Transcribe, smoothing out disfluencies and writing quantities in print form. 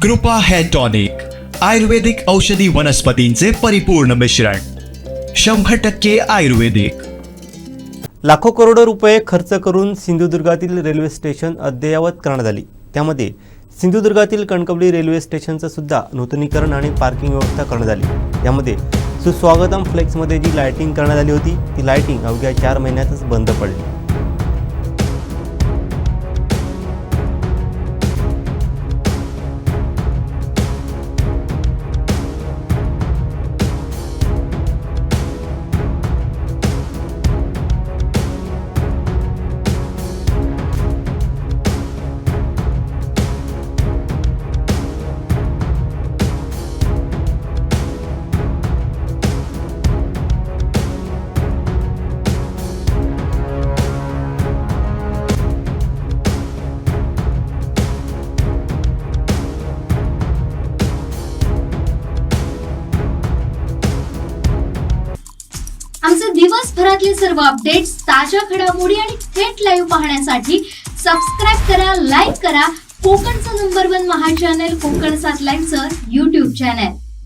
कृपा hair tonic, आयुर्वेदिक औषधी वनस्पतींचे परिपूर्ण मिश्रण, 100% आयुर्वेदिक. लाखो करोडो रुपये खर्च करून सिंधुदुर्गातील रेल्वे स्टेशन अद्ययावत करण्यात आली. त्यामध्ये सिंधुदुर्गातील कणकवली रेल्वे स्टेशनचं सुद्धा नूतनीकरण आणि पार्किंग व्यवस्था करण्यात आली. यामध्ये सुस्वागतम फ्लेक्समध्ये जी लाइटिंग करण्यात आली होती ती लाइटिंग अवघ्या 4 महिन्यातच बंद पडली. आमचे दिवसभरातले सर्व अपडेट्स, ताज्या घडामोडी आणि थेट लाईव्ह पाहण्यासाठी सबस्क्राईब करा, लाईक करा कोकणचं नंबर 1 महा चॅनल कोकण 7 लाईव्हचं YouTube चॅनल.